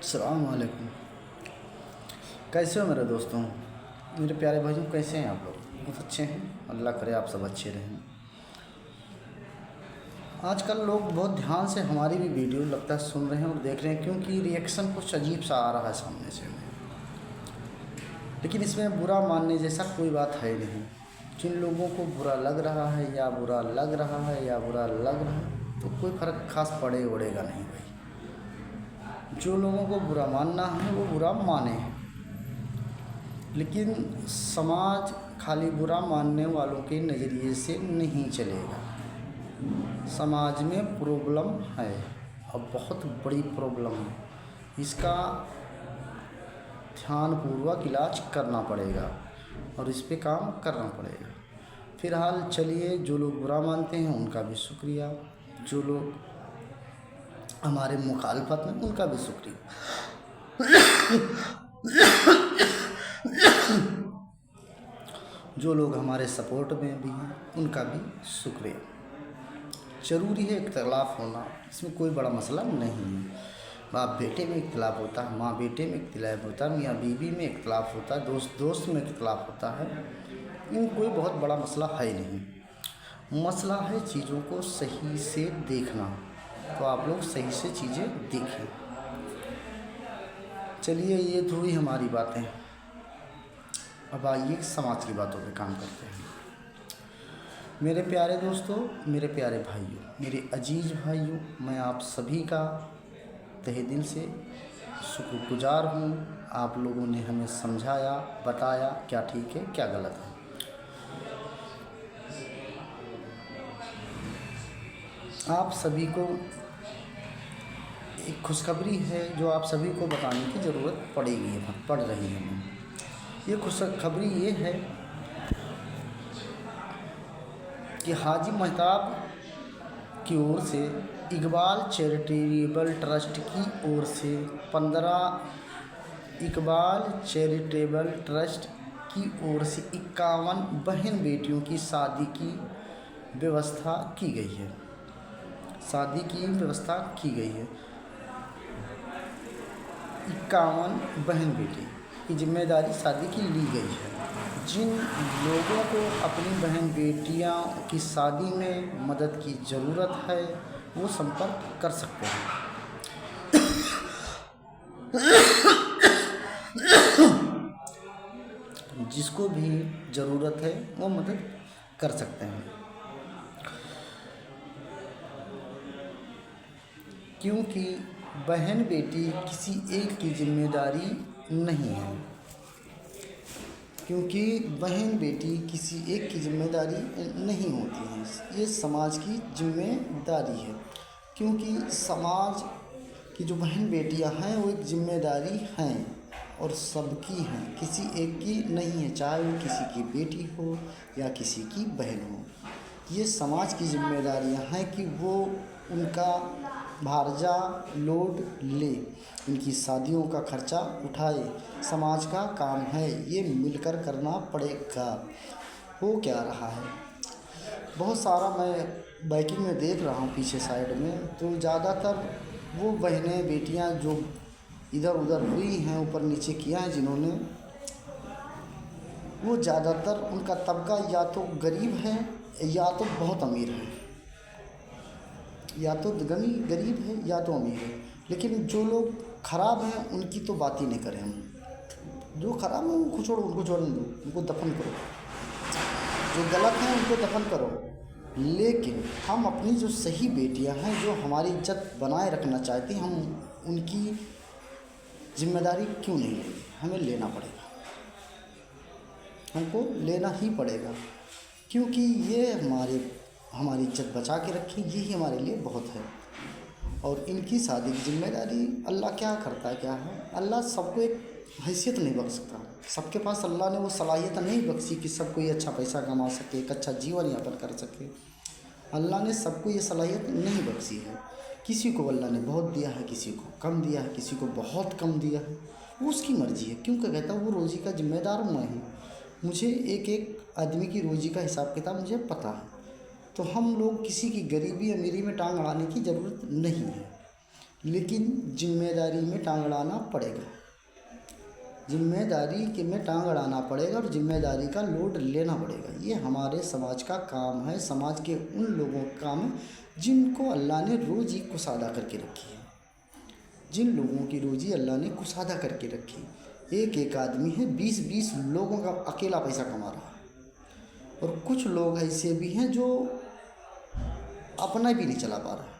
अस्सलाम वालेकुम। कैसे हो मेरे दोस्तों, मेरे प्यारे भाइयों? कैसे हैं आप लोग? बहुत अच्छे हैं, अल्लाह करे आप सब अच्छे रहें। आजकल लोग बहुत ध्यान से हमारी भी वीडियो लगता है सुन रहे हैं और देख रहे हैं, क्योंकि रिएक्शन कुछ अजीब सा आ रहा है सामने से। लेकिन इसमें बुरा मानने जैसा कोई बात है नहीं। जिन लोगों को बुरा लग रहा है या बुरा लग रहा है या बुरा लग रहा है, तो कोई फ़र्क खास पड़ेगा नहीं भाई। जो लोगों को बुरा मानना है वो बुरा माने, लेकिन समाज खाली बुरा मानने वालों के नज़रिए से नहीं चलेगा। समाज में प्रॉब्लम है और बहुत बड़ी प्रॉब्लम है। इसका ध्यानपूर्वक इलाज करना पड़ेगा और इस पे काम करना पड़ेगा। फ़िलहाल चलिए, जो लोग बुरा मानते हैं उनका भी शुक्रिया, जो लोग हमारे मुखालफत में उनका भी शुक्रिया, जो लोग हमारे सपोर्ट में भी हैं उनका भी शुक्रिया। ज़रूरी है इख्तिलाफ़ होना, इसमें कोई बड़ा मसला नहीं है। बाप बेटे में इख्तिलाफ़ होता है, माँ बेटे में इख्तिलाफ़ होता है, मियाँ बीवी में इख्तिलाफ़ होता है, दोस्त दोस्त में इख्तिलाफ़ होता है। इन कोई बहुत बड़ा मसला है नहीं। मसला है चीज़ों को सही से देखना, तो आप लोग सही से चीज़ें देखें। चलिए, ये तो हुई हमारी बातें। अब आइए समाज की बातों पे काम करते हैं। मेरे प्यारे दोस्तों, मेरे प्यारे भाइयों, मेरे अजीज़ भाइयों, मैं आप सभी का तहे दिल से शुक्रगुजार हूँ। आप लोगों ने हमें समझाया, बताया क्या ठीक है क्या गलत है। आप सभी को एक खुशखबरी है जो आप सभी को बताने की ज़रूरत पड़ रही है। ये खुशखबरी ये है कि हाजी महताब की ओर से इकबाल चैरिटेबल ट्रस्ट की ओर से 15 इकबाल चैरिटेबल ट्रस्ट की ओर से 51 बहन बेटियों की शादी की व्यवस्था की गई है। शादी की व्यवस्था की गई है। 51 बहन बेटी की जिम्मेदारी शादी की ली गई है। जिन लोगों को अपनी बहन बेटियां की शादी में मदद की ज़रूरत है वो संपर्क कर सकते हैं। जिसको भी ज़रूरत है वो मदद कर सकते हैं, क्योंकि बहन बेटी किसी एक की जिम्मेदारी नहीं है। क्योंकि बहन बेटी किसी एक की जिम्मेदारी नहीं होती है, ये समाज की जिम्मेदारी है। क्योंकि समाज की जो बहन बेटियां हैं वो एक जिम्मेदारी हैं और सबकी हैं, किसी एक की नहीं है, चाहे वो किसी की बेटी हो या किसी की बहन हो। ये समाज की जिम्मेदारियां हैं कि वो उनका भारजा लोड ले, इनकी शादियों का खर्चा उठाए। समाज का काम है, ये मिलकर करना पड़ेगा। हो क्या रहा है, बहुत सारा मैं बाइकिंग में देख रहा हूँ पीछे साइड में, तो ज़्यादातर वो बहनें बेटियाँ जो इधर उधर हुई हैं, ऊपर नीचे किया है जिन्होंने, वो ज़्यादातर उनका तबका या तो गरीब है या तो बहुत अमीर है, या तो गरीब है या तो अमीर है। लेकिन जो लोग ख़राब हैं उनकी तो बात ही नहीं करें हम। जो ख़राब है उनको छोड़ो, उनको छोड़ने दो, उनको दफन करो। जो गलत हैं उनको दफन करो। लेकिन हम अपनी जो सही बेटियां हैं, जो हमारी इज्जत बनाए रखना चाहती हैं, हम उनकी जिम्मेदारी क्यों नहीं लेंगे? हमें लेना पड़ेगा, हमको लेना ही पड़ेगा, क्योंकि ये हमारी इज्जत बचा के रखें, यही हमारे लिए बहुत है। और इनकी शादी की जिम्मेदारी अल्लाह क्या करता है, क्या है, अल्लाह सबको एक हैसियत नहीं बख्श सकता। सबके पास अल्लाह ने वो सलाहियत नहीं बख्शी कि सब कोई अच्छा पैसा कमा सके, एक अच्छा जीवन यापन कर सके। अल्लाह ने सबको ये सलाहियत नहीं बख्शी है। किसी को अल्लाह ने बहुत दिया है, किसी को कम दिया है, किसी को बहुत कम दिया है, वो उसकी मर्ज़ी है। क्योंकि कहता हूँ वो रोज़ी का ज़िम्मेदार मैं हूँ, मुझे एक एक आदमी की रोज़ी का हिसाब किताब मुझे पता है। तो हम लोग किसी की गरीबी अमीरी में टांग अड़ाने की ज़रूरत नहीं है। लेकिन जिम्मेदारी में टांग अड़ाना पड़ेगा, जिम्मेदारी के में टांग अड़ाना पड़ेगा और जिम्मेदारी का लोड लेना पड़ेगा। ये हमारे समाज का काम है, समाज के उन लोगों का काम है जिनको अल्लाह ने रोज़ी कुशादा करके रखी है, जिन लोगों की रोज़ी अल्लाह ने कुशादा करके रखी। एक एक आदमी है 20-20 लोगों का अकेला पैसा कमा रहा है, और कुछ लोग ऐसे भी हैं जो अपना भी नहीं चला पा रहा,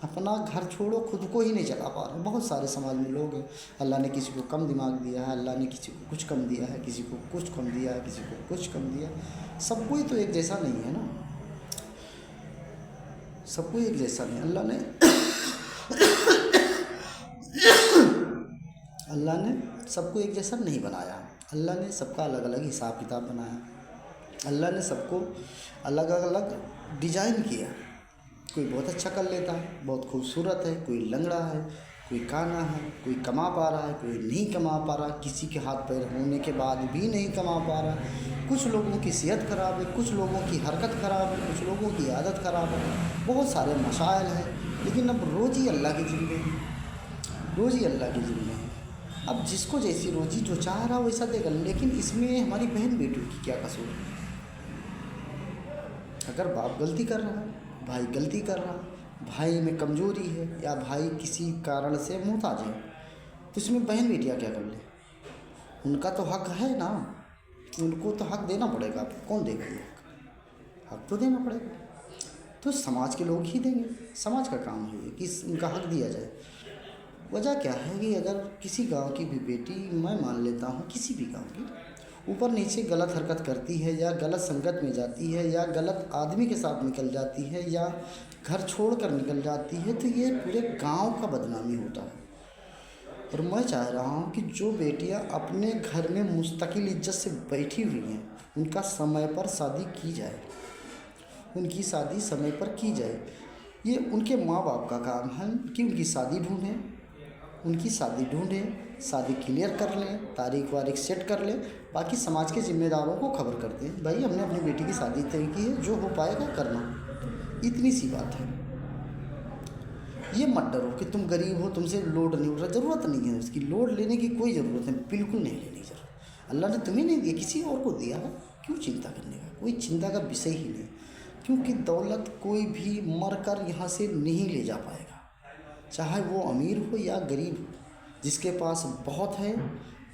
अपना घर छोड़ो खुद को ही नहीं चला पा रहे। बहुत सारे समाज में लोग हैं, अल्लाह ने किसी को कम दिमाग दिया है, अल्लाह ने किसी को कुछ कम दिया है, किसी को कुछ कम दिया है, किसी को कुछ कम दिया है। सबको ही तो एक जैसा नहीं है ना, सबको एक जैसा नहीं। अल्लाह ने सबको एक जैसा नहीं बनाया, अल्लाह ने सबका अलग अलग हिसाब किताब बनाया, अल्लाह ने सबको अलग अलग डिजाइन किया। कोई बहुत अच्छा कर लेता है, बहुत खूबसूरत है, कोई लंगड़ा है, कोई काना है, कोई कमा पा रहा है, कोई नहीं कमा पा रहा, किसी के हाथ पैर होने के बाद भी नहीं कमा पा रहा। कुछ लोगों की सेहत ख़राब है, कुछ लोगों की हरकत ख़राब है, कुछ लोगों की आदत ख़राब है, बहुत सारे मसाइल हैं। लेकिन अब रोज़ी अल्लाह के ज़िम्मे है, रोज़ी अल्लाह के ज़िम्मे है। अब जिसको जैसी रोज़ी जो चाह रहा वैसा देगा। लेकिन इसमें हमारी बहन बेटियों की क्या कसूर है? अगर बाप गलती कर रहा है, भाई गलती कर रहा है, भाई में कमज़ोरी है या भाई किसी कारण से मोहताज है, तो इसमें बहन बेटियाँ क्या कर ले? उनका तो हक है ना, उनको तो हक देना पड़ेगा। आपको कौन देगा ये हक तो देना पड़ेगा। तो समाज के लोग ही देंगे, समाज का काम है ये कि उनका हक दिया जाए। वजह क्या है कि अगर किसी गांव की भी बेटी, मैं मान लेता हूँ किसी भी गांव की, ऊपर नीचे गलत हरकत करती है या गलत संगत में जाती है या गलत आदमी के साथ निकल जाती है या घर छोड़कर निकल जाती है, तो ये पूरे गांव का बदनामी होता है। और मैं चाह रहा हूँ कि जो बेटियाँ अपने घर में मुस्तकिल इज्जत से बैठी हुई हैं, उनका समय पर शादी की जाए, उनकी शादी समय पर की जाए। ये उनके माँ बाप का काम है कि उनकी शादी ढूँढें, उनकी शादी ढूँढें, शादी क्लियर कर लें, तारीख वारीख सेट कर लें। बाकी समाज के जिम्मेदारों को खबर कर दें, भाई हमने अपनी बेटी की शादी तय की है, जो हो पाएगा करना। इतनी सी बात है। ये मत डरो कि तुम गरीब हो, तुमसे लोड नहीं उठ रहा, ज़रूरत नहीं है उसकी, लोड लेने की कोई ज़रूरत नहीं, बिल्कुल नहीं लेनी ज़रूरत। अल्लाह ने तुम्हें नहीं दिया, किसी और को दिया है, क्यों चिंता करने का? कोई चिंता का विषय ही नहीं, क्योंकि दौलत कोई भी मर कर यहाँ से नहीं ले जा पाएगा, चाहे वो अमीर हो या गरीब हो। जिसके पास बहुत है,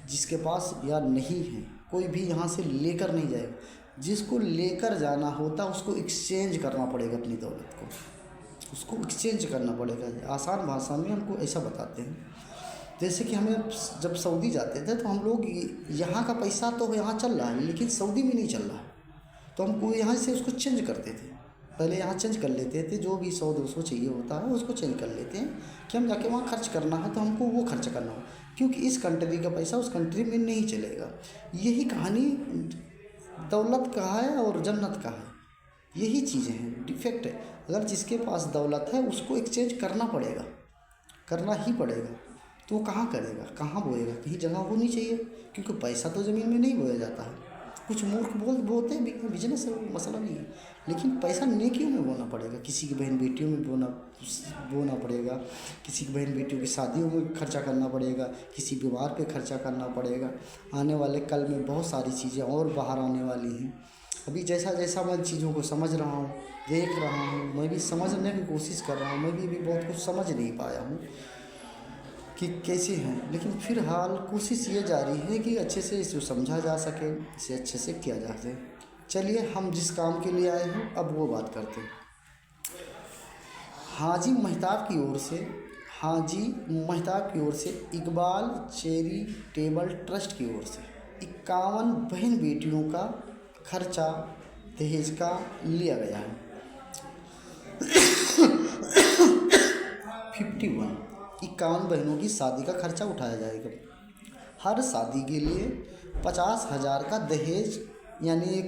जिसके पास या नहीं है, कोई भी यहाँ से लेकर नहीं जाएगा। जिसको लेकर जाना होता उसको एक्सचेंज करना पड़ेगा, अपनी दौलत को उसको एक्सचेंज करना पड़ेगा। आसान भाषा में हमको ऐसा बताते हैं, जैसे कि हमें जब सऊदी जाते थे तो हम लोग यहाँ का पैसा तो यहाँ चल रहा है लेकिन सऊदी में नहीं चल रहा है, तो हमको यहाँ से उसको चेंज करते थे। पहले यहाँ चेंज कर लेते थे, जो भी 100-200 चाहिए होता है उसको चेंज कर लेते हैं कि हम जाके वहाँ खर्च करना है तो हमको वो खर्च करना हो, क्योंकि इस कंट्री का पैसा उस कंट्री में नहीं चलेगा। यही कहानी दौलत का है और जन्नत का है, यही चीज़ें हैं, डिफेक्ट है। अगर जिसके पास दौलत है उसको एक्सचेंज करना पड़ेगा, करना ही पड़ेगा। तो वो कहाँ करेगा, कहाँ बोएगा? कहीं जगह होनी चाहिए, क्योंकि पैसा तो ज़मीन में नहीं बोया जाता है। कुछ मूर्ख बोते हैं बिजनेस है, वो मसला नहीं है, लेकिन पैसा नेकियों में बोना पड़ेगा। किसी की बहन बेटियों में बोना पड़ेगा, किसी की बहन बेटियों की शादियों में खर्चा करना पड़ेगा, किसी बीमार पे खर्चा करना पड़ेगा। आने वाले कल में बहुत सारी चीज़ें और बाहर आने वाली हैं। अभी जैसा जैसा मैं चीज़ों को समझ रहा हूँ, देख रहा हूँ, मैं भी समझने की कोशिश कर रहा हूँ। मैं भी बहुत कुछ समझ नहीं पाया हूँ कि कैसे हैं, लेकिन फिलहाल कोशिश ये जारी है कि अच्छे से इसे समझा जा सके, इसे अच्छे से किया जा सके। चलिए हम जिस काम के लिए आए हैं अब वो बात करते हैं। हाजी महताब की ओर से इकबाल चैरिटेबल ट्रस्ट की ओर से 51 बहन बेटियों का खर्चा दहेज का लिया गया है। 51 बहनों की शादी का खर्चा उठाया जाएगा। हर शादी के लिए 50,000 का दहेज, यानी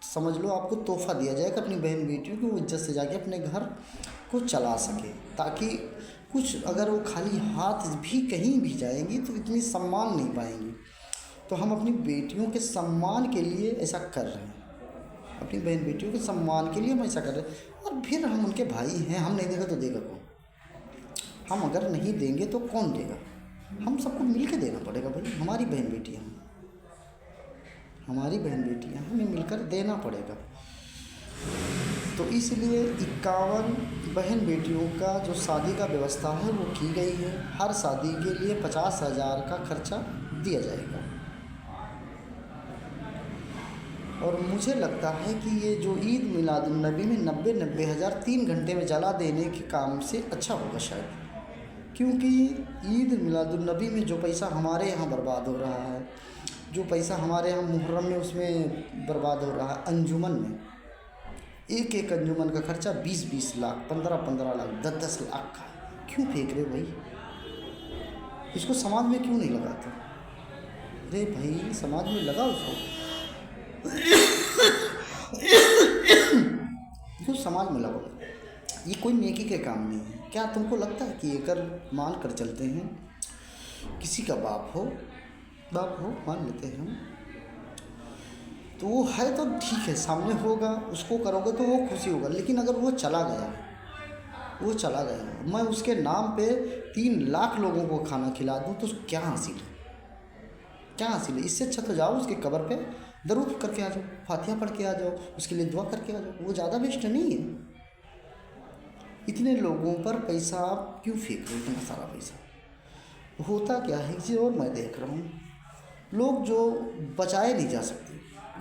समझ लो आपको तोहफा दिया जाएगा अपनी बहन बेटियों को, वो इज्जत से जाके अपने घर को चला सके, ताकि कुछ अगर वो खाली हाथ भी कहीं भी जाएंगी तो इतनी सम्मान नहीं पाएंगी। तो हम अपनी बेटियों के सम्मान के लिए ऐसा कर रहे हैं, अपनी बहन बेटियों के सम्मान के लिए हम ऐसा कर रहे हैं। और फिर हम उनके भाई हैं, हम नहीं देगा तो देगा कौन? हम अगर नहीं देंगे तो कौन देगा? हम सबको मिल के देना पड़ेगा भाई। हमारी बहन बेटियाँ हैं, हमारी बहन बेटियाँ हैं, हमें मिलकर देना पड़ेगा। तो इसलिए 51 बहन बेटियों का जो शादी का व्यवस्था है वो की गई है। हर शादी के लिए 50,000 का खर्चा दिया जाएगा। और मुझे लगता है कि ये जो ईद मिलादुन्नबी में 90 हज़ार 3 घंटे में जला देने के काम से अच्छा होगा शायद। क्योंकि ईद मिलादुन्नबी में जो पैसा हमारे यहाँ बर्बाद हो रहा है, जो पैसा हमारे यहाँ मुहर्रम में उसमें बर्बाद हो रहा है, अंजुमन में एक एक अंजुमन का खर्चा 20-20 लाख, 15-15 लाख, 10-10 लाख का, क्यों फेंक रहे हो भाई? इसको समाज में क्यों नहीं लगाते? अरे भाई समाज में लगाओ उसको, क्यों समाज में लगाओ? ये कोई नेकी के काम नहीं है। क्या तुमको लगता है कि अगर मान कर चलते हैं किसी का बाप हो मान लेते हैं हम, तो वो है तो ठीक है, सामने होगा, उसको करोगे तो वो खुशी होगा। लेकिन अगर वो चला गया, मैं उसके नाम पे 3 लाख लोगों को खाना खिला दूँ तो क्या हासिल है? क्या हासिल है? इससे अच्छा तो जाओ उसके कब्र पे दरूद करके आ जाओ, फातिहा पढ़ के आ जाओ, उसके लिए दुआ करके आ जाओ। वो ज़्यादा बेस्ट नहीं है? इतने लोगों पर पैसा आप क्यों फेंक रहे हो? इतना सारा पैसा होता क्या है कि, और मैं देख रहा हूँ लोग जो बचाए नहीं जा सकते,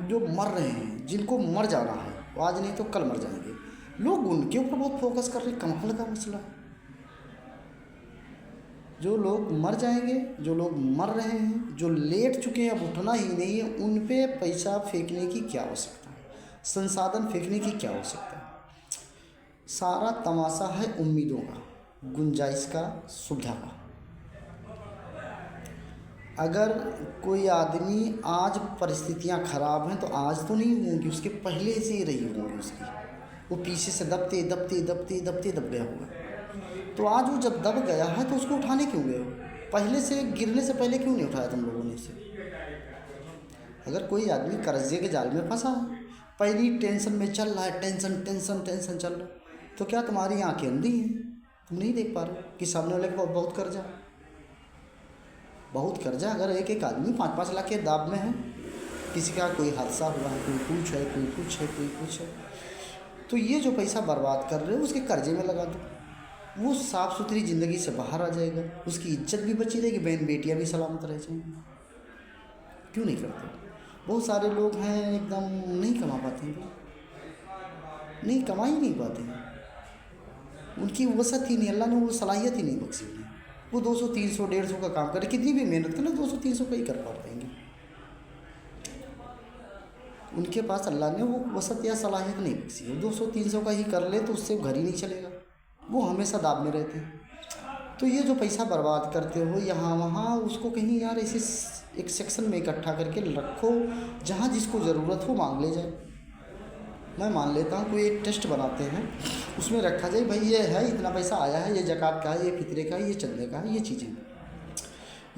जो मर रहे हैं, जिनको मर जाना है, वो आज नहीं तो कल मर जाएंगे, लोग उनके ऊपर बहुत फोकस कर रहे हैं। कमाल का मसला है। जो लोग मर जाएंगे, जो लोग मर रहे हैं, जो लेट चुके हैं, अब उठना ही नहीं है, उन पे पैसा फेंकने की क्या आवश्यकता है? संसाधन फेंकने की क्या आवश्यकता है? सारा तमाशा है उम्मीदों का, गुंजाइश का, सुविधा का। अगर कोई आदमी आज परिस्थितियां खराब हैं तो आज तो नहीं होंगी, उसके पहले से ही रही होंगी उसकी। वो पीछे से दबते दब गया होगा। तो आज वो जब दब गया है तो उसको उठाने क्यों गए हो? पहले से गिरने से पहले क्यों नहीं उठाया तुम लोगों ने इसे? अगर कोई आदमी कर्जे के जाल में फंसा है, पहली टेंशन में चल रहा है, टेंशन चल रहा है, तो क्या तुम्हारी आंखें अंधी हैं? तुम नहीं देख पा रहे कि सामने वाले को बहुत कर्जा। अगर एक आदमी 5-5 लाख के दाब में है, किसी का कोई हादसा हुआ है, कोई कुछ है, तो ये जो पैसा बर्बाद कर रहे हो उसके कर्जे में लगा दो, वो साफ़ सुथरी ज़िंदगी से बाहर आ जाएगा, उसकी इज्जत भी बची रहेगी, बहन बेटियाँ भी सलामत रह जाएंगी। क्यों नहीं करते? बहुत सारे लोग हैं एकदम नहीं कमा पाते हैं, नहीं कमा ही नहीं पाते हैं, उनकी वसत ही नहीं, अल्लाह ने वो सलाहियत ही नहीं बख्शी उन्हें। वो 200, 300, 150 का काम करे, कितनी भी मेहनत करें 200, 300 का ही कर पा पाएंगे। उनके पास अल्लाह ने वो वसत या सलाहियत नहीं बख्शी है। 200, 300 का ही कर ले तो उससे घर ही नहीं चलेगा, वो हमेशा दाब में रहते हैं। तो ये जो पैसा बर्बाद करते हो यहाँ वहाँ, उसको कहीं यार ऐसे एक सेक्शन में इकट्ठा करके रखो, जहाँ जिसको ज़रूरत हो मांग ले जाए। मैं मान लेता हूँ कोई एक टेस्ट बनाते हैं, उसमें रखा जाए भाई ये है, इतना पैसा आया है, ये ज़कात का है, ये फितरे का है, ये चंदे का है, ये चीज़ें,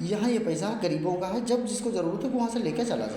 यहाँ ये पैसा गरीबों का है, जब जिसको ज़रूरत है वो वहाँ से लेकर चला जाए।